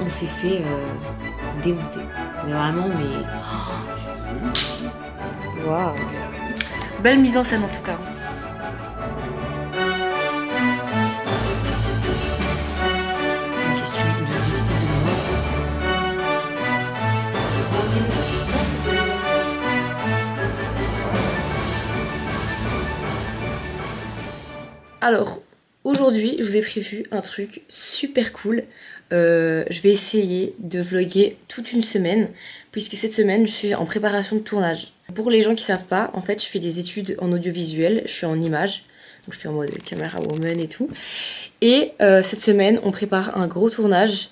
on s'est fait démonter. Mais vraiment, mais... Waouh. Belle mise en scène en tout cas. Une question de vie ou de mort. Alors, aujourd'hui, je vous ai prévu un truc super cool. Je vais essayer de vlogger toute une semaine, puisque cette semaine, je suis en préparation de tournage. Pour les gens qui savent pas, en fait, je fais des études en audiovisuel, je suis en image, donc je suis en mode camera woman et tout. Et cette semaine, on prépare un gros tournage.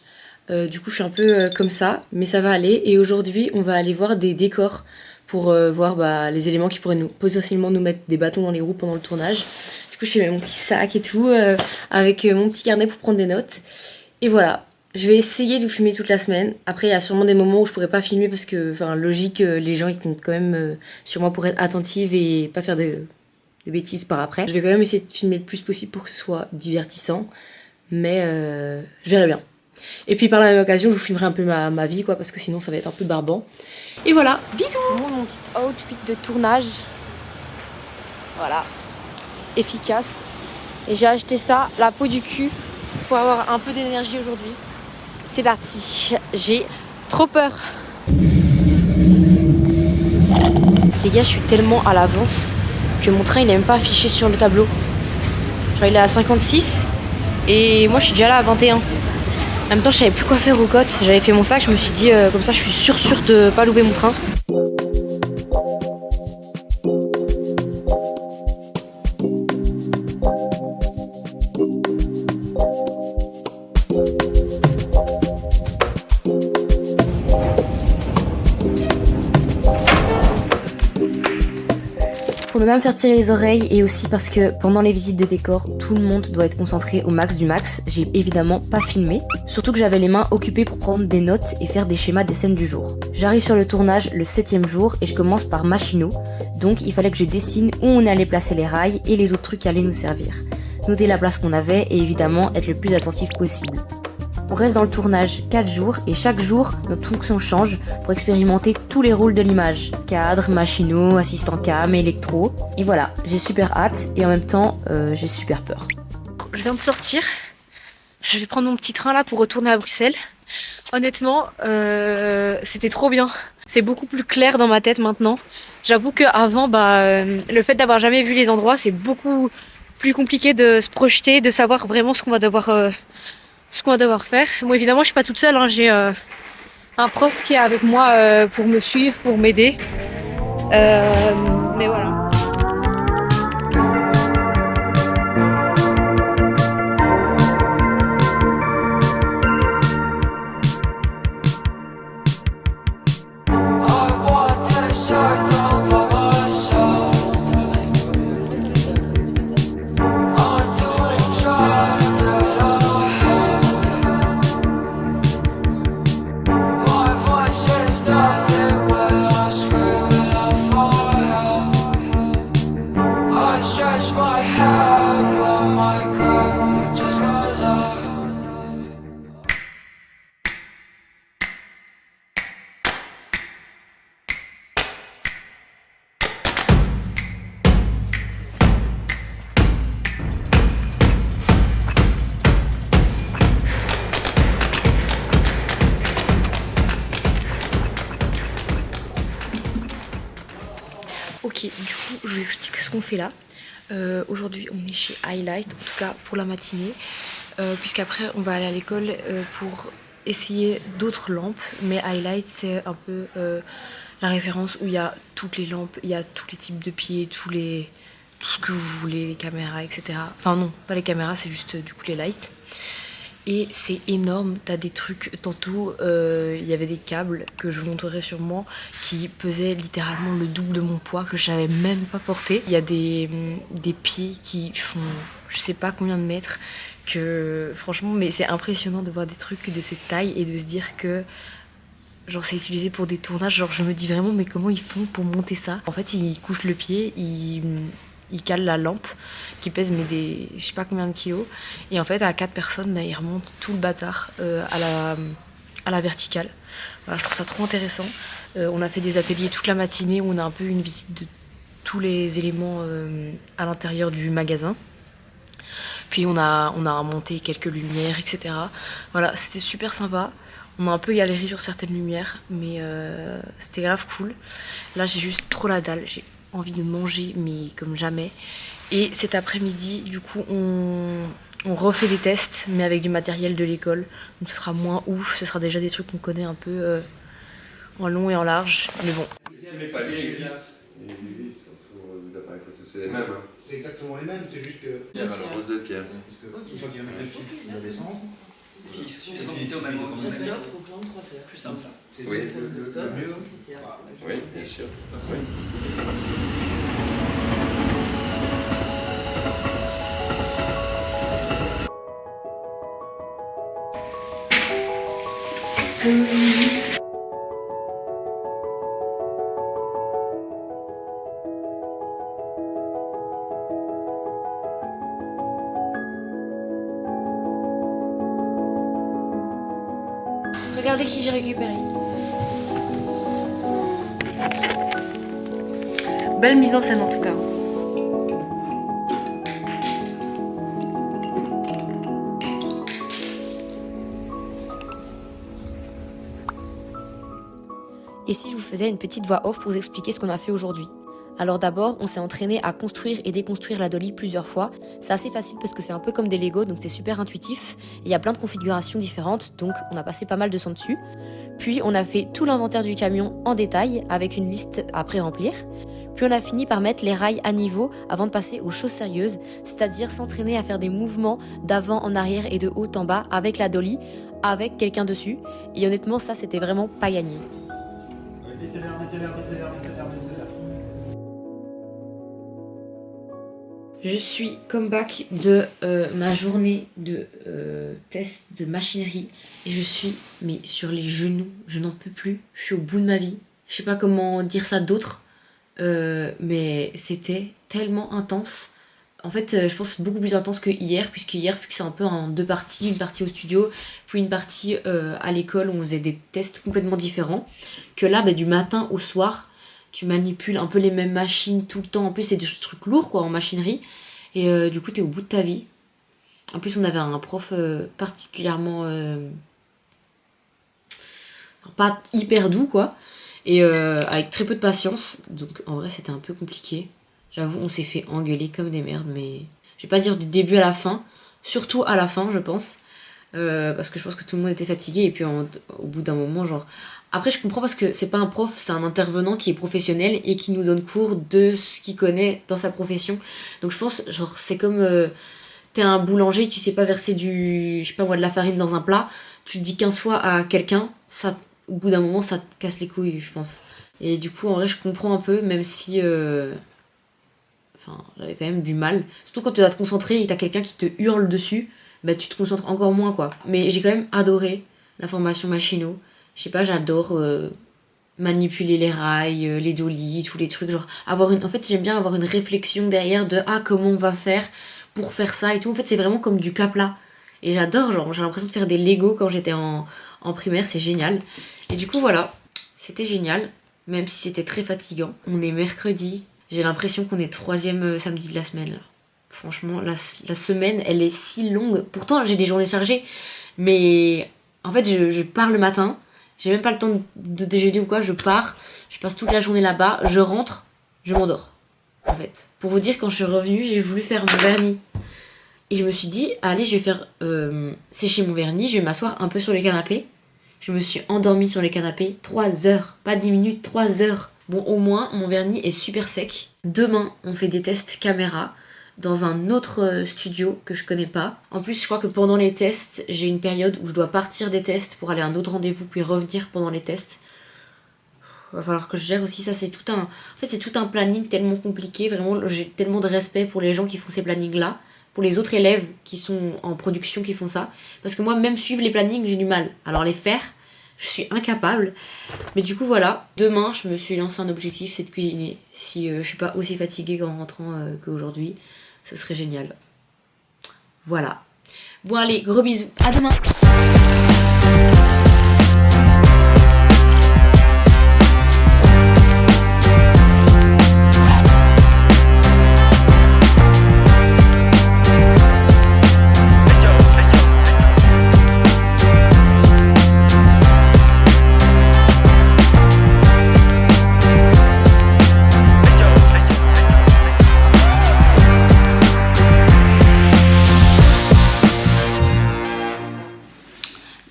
Du coup, je suis un peu comme ça, mais ça va aller. Et aujourd'hui, on va aller voir des décors pour voir les éléments qui pourraient potentiellement nous mettre des bâtons dans les roues pendant le tournage. Du coup, je fais mon petit sac et tout, avec mon petit carnet pour prendre des notes. Et voilà, je vais essayer de vous filmer toute la semaine. Après, il y a sûrement des moments où je pourrais pas filmer parce que, enfin, logique, les gens ils comptent quand même sur moi pour être attentive et pas faire de bêtises par après. Je vais quand même essayer de filmer le plus possible pour que ce soit divertissant, mais je verrai bien. Et puis par la même occasion, je vous filmerai un peu ma vie, quoi, parce que sinon ça va être un peu barbant. Et voilà, bisous. Mon petit outfit de tournage. Voilà, efficace. Et j'ai acheté ça, la peau du cul, pour avoir un peu d'énergie aujourd'hui. C'est parti, j'ai trop peur. Les gars, je suis tellement à l'avance que mon train il est même pas affiché sur le tableau. Genre il est à 56 et moi je suis déjà là à 21. En même temps, je savais plus quoi faire aux côtes. J'avais fait mon sac, je me suis dit comme ça je suis sûre de pas louper mon train. Pour ne pas me faire tirer les oreilles et aussi parce que pendant les visites de décor, tout le monde doit être concentré au max du max, j'ai évidemment pas filmé. Surtout que j'avais les mains occupées pour prendre des notes et faire des schémas des scènes du jour. J'arrive sur le tournage le 7e jour et je commence par Machino, donc il fallait que je dessine où on allait placer les rails et les autres trucs qui allaient nous servir. Noter la place qu'on avait et évidemment être le plus attentif possible. On reste dans le tournage 4 jours et chaque jour, notre fonction change pour expérimenter tous les rôles de l'image. Cadre, machinot, assistant cam, électro. Et voilà, j'ai super hâte et en même temps, j'ai super peur. Je viens de sortir. Je vais prendre mon petit train là pour retourner à Bruxelles. Honnêtement, c'était trop bien. C'est beaucoup plus clair dans ma tête maintenant. J'avoue qu'avant, le fait d'avoir jamais vu les endroits, c'est beaucoup plus compliqué de se projeter, de savoir vraiment ce qu'on va devoir faire. Bon, évidemment, je suis pas toute seule, hein. J'ai un prof qui est avec moi pour me suivre, pour m'aider. Mais voilà. Ok, du coup, je vous explique ce qu'on fait là. Aujourd'hui, on est chez Highlight, en tout cas pour la matinée, puisqu'après, on va aller à l'école pour essayer d'autres lampes. Mais Highlight, c'est un peu la référence où il y a toutes les lampes, il y a tous les types de pieds, tout ce que vous voulez, les caméras, etc. Enfin non, pas les caméras, c'est juste du coup les lights. Et c'est énorme, t'as des trucs, tantôt il y avait des câbles que je vous montrerai sûrement qui pesaient littéralement le double de mon poids, que je savais même pas porter. Il y a des pieds qui font je sais pas combien de mètres, que franchement, mais c'est impressionnant de voir des trucs de cette taille et de se dire que genre c'est utilisé pour des tournages. Genre je me dis vraiment mais comment ils font pour monter ça? En fait ils couchent le pied, ils calent la lampe qui pèse mais je sais pas combien de kilos, et en fait à 4 personnes ils remontent tout le bazar à la verticale. Voilà, je trouve ça trop intéressant. On a fait des ateliers toute la matinée où on a un peu une visite de tous les éléments à l'intérieur du magasin. Puis on a monté quelques lumières, etc. Voilà, c'était super sympa. On a un peu galéré sur certaines lumières, mais c'était grave cool. Là, j'ai juste trop la dalle. J'ai envie de manger, mais comme jamais. Et cet après-midi, du coup, on refait des tests, mais avec du matériel de l'école. Donc ce sera moins ouf, ce sera déjà des trucs qu'on connaît un peu en long et en large. Mais bon. Les paliers existent. Ils existent, surtout les appareils photo, c'est les mêmes. Hein. C'est exactement les mêmes, c'est juste que. Pierre à la rose de pierre. Parce que une fois qu'il y a un fil, il va descendre. Puis il faut monter au même moment. Plus simple. C'est Oui. le mieux. Oui, bien sûr. Oui. Regardez qui j'ai récupéré. Belle mise en scène en tout cas. Et si je vous faisais une petite voix off pour vous expliquer ce qu'on a fait aujourd'hui? Alors d'abord, on s'est entraîné à construire et déconstruire la dolly plusieurs fois. C'est assez facile parce que c'est un peu comme des Lego, donc c'est super intuitif. Il y a plein de configurations différentes, donc on a passé pas mal de temps dessus. Puis on a fait tout l'inventaire du camion en détail, avec une liste à pré-remplir. Puis on a fini par mettre les rails à niveau avant de passer aux choses sérieuses, c'est-à-dire s'entraîner à faire des mouvements d'avant en arrière et de haut en bas avec la dolly, avec quelqu'un dessus. Et honnêtement, ça c'était vraiment pas gagné. Décélère. Je suis comeback de ma journée de test de machinerie et je suis mais sur les genoux, je n'en peux plus, je suis au bout de ma vie. Je sais pas comment dire ça d'autre, mais c'était tellement intense. En fait, je pense beaucoup plus intense que hier, puisque hier, vu que c'est un peu en deux parties, une partie au studio, puis une partie à l'école où on faisait des tests complètement différents, que là, du matin au soir, tu manipules un peu les mêmes machines tout le temps. En plus, c'est des trucs lourds, quoi, en machinerie. Et du coup, t'es au bout de ta vie. En plus, on avait un prof particulièrement... pas hyper doux, quoi. Et avec très peu de patience. Donc, en vrai, c'était un peu compliqué. J'avoue, on s'est fait engueuler comme des merdes, mais... Je vais pas dire du début à la fin. Surtout à la fin, je pense. Parce que je pense que tout le monde était fatigué. Et puis, au bout d'un moment, genre... Après, je comprends parce que c'est pas un prof, c'est un intervenant qui est professionnel et qui nous donne cours de ce qu'il connaît dans sa profession. Donc je pense, genre, c'est comme t'es un boulanger, tu sais pas verser je sais pas moi, de la farine dans un plat, tu le dis 15 fois à quelqu'un, ça, au bout d'un moment, ça te casse les couilles, je pense. Et du coup, en vrai, je comprends un peu, même si... Enfin, j'avais quand même du mal. Surtout quand tu dois te concentrer et t'as quelqu'un qui te hurle dessus, tu te concentres encore moins, quoi. Mais j'ai quand même adoré la formation machino. Je sais pas, j'adore manipuler les rails, les dollies, tous les trucs, genre en fait j'aime bien avoir une réflexion derrière de comment on va faire pour faire ça et tout. En fait c'est vraiment comme du cap là. Et j'adore, genre j'ai l'impression de faire des Lego quand j'étais en primaire, c'est génial. Et du coup voilà, c'était génial, même si c'était très fatigant. On est mercredi, j'ai l'impression qu'on est 3e samedi de la semaine là. Franchement, la semaine elle est si longue. Pourtant j'ai des journées chargées, mais en fait je pars le matin. J'ai même pas le temps de déjeuner ou quoi, je pars, je passe toute la journée là-bas, je rentre, je m'endors, en fait. Pour vous dire, quand je suis revenue, j'ai voulu faire mon vernis. Et je me suis dit, allez, je vais faire sécher mon vernis, je vais m'asseoir un peu sur les canapés. Je me suis endormie sur les canapés 3 heures, pas 10 minutes, 3 heures. Bon, au moins, mon vernis est super sec. Demain, on fait des tests caméra dans un autre studio que je connais pas. En plus, je crois que pendant les tests, j'ai une période où je dois partir des tests pour aller à un autre rendez-vous puis revenir pendant les tests. Va falloir que je gère aussi ça, c'est tout un... En fait, c'est tout un planning tellement compliqué, vraiment, j'ai tellement de respect pour les gens qui font ces plannings-là, pour les autres élèves qui sont en production qui font ça. Parce que moi, même suivre les plannings, j'ai du mal. Alors les faire, je suis incapable. Mais du coup, voilà. Demain, je me suis lancé un objectif, c'est de cuisiner. Si je suis pas aussi fatiguée qu'en rentrant qu'aujourd'hui, ce serait génial. Voilà. Bon allez, gros bisous. À demain.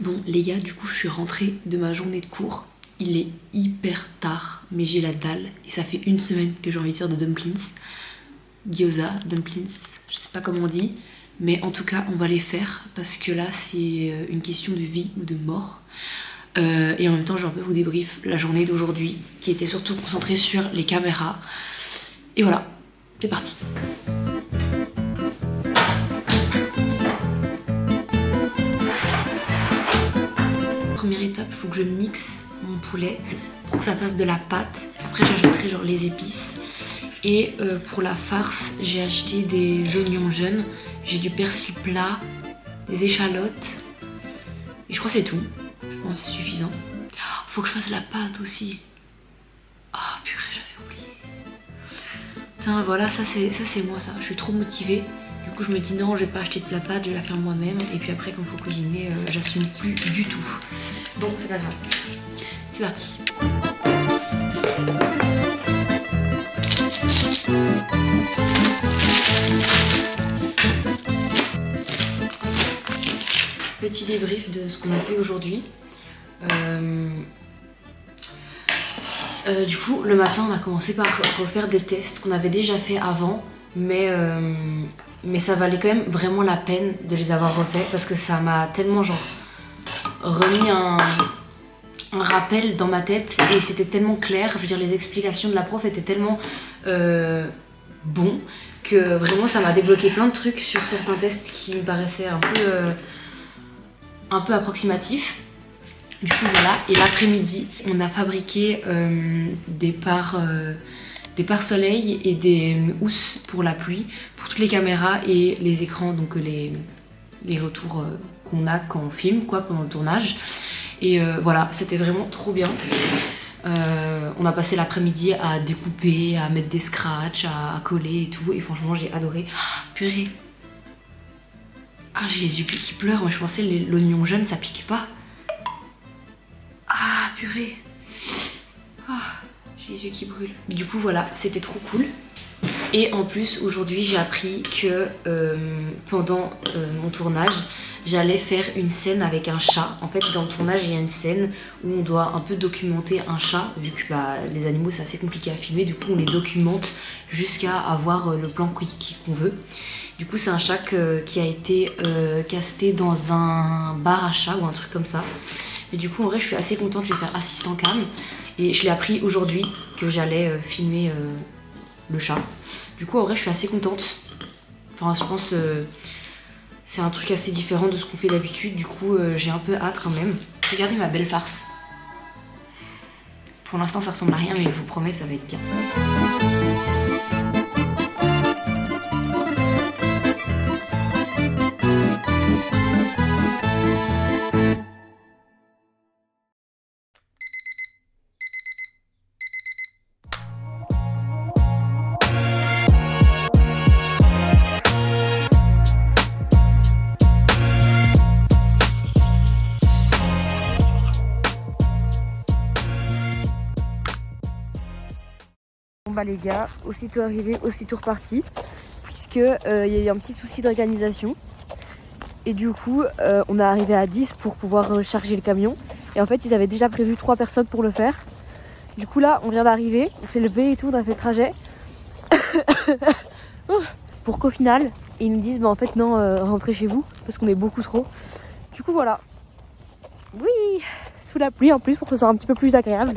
Bon les gars, du coup je suis rentrée de ma journée de cours. Il est hyper tard, mais j'ai la dalle. Et ça fait une semaine que j'ai envie de faire de dumplings. Gyoza, dumplings, je sais pas comment on dit. Mais en tout cas, on va les faire parce que là, c'est une question de vie ou de mort. Et en même temps, je vais un peu vous débrief la journée d'aujourd'hui, qui était surtout concentrée sur les caméras. Et voilà, c'est parti. Première étape, il faut que je mixe mon poulet pour que ça fasse de la pâte. Après, j'ajouterai genre les épices. Et pour la farce, j'ai acheté des oignons jaunes, j'ai du persil plat, des échalotes. Et je crois que c'est tout. Je pense que c'est suffisant. Faut que je fasse la pâte aussi. Oh purée, j'avais oublié. Putain, voilà, ça c'est moi ça. Je suis trop motivée. Du coup, je me dis non, je vais pas acheter de la pâte, je vais la faire moi-même. Et puis après, quand il faut cuisiner, j'assume plus du tout. Bon, c'est pas grave. C'est parti. Petit débrief de ce qu'on a fait aujourd'hui. Du coup, le matin, on a commencé par refaire des tests qu'on avait déjà fait avant, mais ça valait quand même vraiment la peine de les avoir refaits parce que ça m'a tellement genre remis un rappel dans ma tête et c'était tellement clair. Je veux dire, les explications de la prof étaient tellement bon que vraiment ça m'a débloqué plein de trucs sur certains tests qui me paraissaient un peu approximatifs. Du coup voilà, et l'après-midi on a fabriqué des pare-soleil et des housses pour la pluie pour toutes les caméras et les écrans, donc les retours qu'on a quand on filme quoi pendant le tournage. Et voilà, c'était vraiment trop bien. On a passé l'après-midi à découper, à mettre des scratchs, à coller et tout. Et franchement, j'ai adoré. Ah, purée. Ah, j'ai les yeux qui pleurent. Moi, je pensais l'oignon jaune, ça piquait pas. Ah, purée. Ah, j'ai les yeux qui brûlent. Mais du coup, voilà, c'était trop cool. Et en plus, aujourd'hui, j'ai appris que pendant mon tournage, j'allais faire une scène avec un chat. En fait, dans le tournage, il y a une scène où on doit un peu documenter un chat, vu que les animaux, c'est assez compliqué à filmer. Du coup, on les documente jusqu'à avoir le plan qu'on veut. Du coup, c'est un chat qui a été casté dans un bar à chat ou un truc comme ça. Mais du coup, en vrai, je suis assez contente. Je vais faire assistant cam. Et je l'ai appris aujourd'hui que j'allais filmer le chat. Du coup, en vrai, je suis assez contente. Enfin, je pense... c'est un truc assez différent de ce qu'on fait d'habitude, du coup j'ai un peu hâte quand même. Regardez ma belle farce. Pour l'instant ça ressemble à rien mais je vous promets ça va être bien. Bah les gars, aussitôt arrivé, aussitôt reparti, puisque y a eu un petit souci d'organisation. Et du coup, on est arrivé à 10 pour pouvoir charger le camion. Et en fait, ils avaient déjà prévu 3 personnes pour le faire. Du coup là, on vient d'arriver, on s'est levé et tout, on a fait le trajet. Pour qu'au final, ils nous disent, bah en fait non, rentrez chez vous, parce qu'on est beaucoup trop. Du coup voilà. Oui, sous la pluie en plus, pour que ce soit un petit peu plus agréable.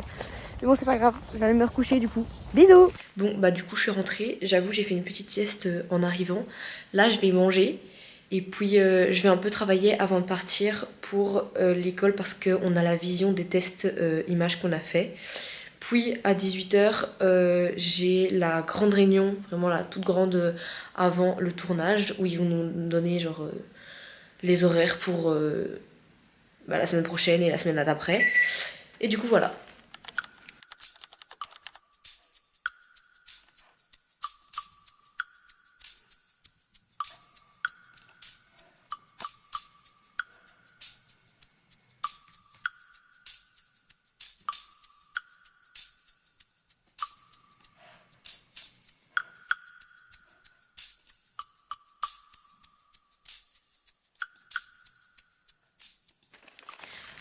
Mais bon, c'est pas grave, je vais aller me recoucher du coup. Bisous! Bon, bah du coup, je suis rentrée. J'avoue, j'ai fait une petite sieste en arrivant. Là, je vais manger. Et puis, je vais un peu travailler avant de partir pour l'école parce qu'on a la vision des tests images qu'on a fait. Puis, à 18h, j'ai la grande réunion, vraiment la toute grande avant le tournage, où ils vont nous donner genre les horaires pour la semaine prochaine et la semaine d'après. Et du coup, voilà.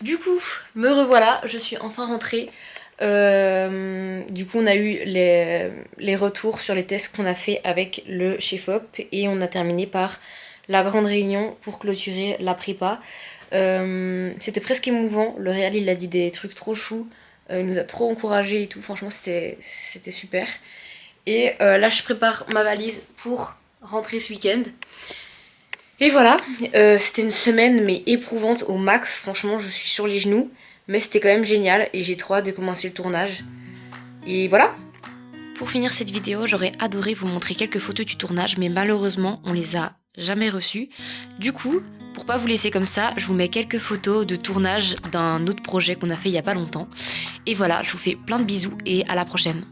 Du coup, me revoilà, je suis enfin rentrée. Du coup, on a eu les retours sur les tests qu'on a fait avec le chef-op et on a terminé par la grande réunion pour clôturer la prépa. C'était presque émouvant. Le réal, il a dit des trucs trop choux. Il nous a trop encouragés et tout. Franchement, c'était super. Et là, je prépare ma valise pour rentrer ce week-end. Et voilà, c'était une semaine mais éprouvante au max. Franchement, je suis sur les genoux. Mais c'était quand même génial et j'ai trop hâte de commencer le tournage. Et voilà. Pour finir cette vidéo, j'aurais adoré vous montrer quelques photos du tournage, mais malheureusement, on les a jamais reçues. Du coup, pour pas vous laisser comme ça, je vous mets quelques photos de tournage d'un autre projet qu'on a fait il y a pas longtemps. Et voilà, je vous fais plein de bisous et à la prochaine.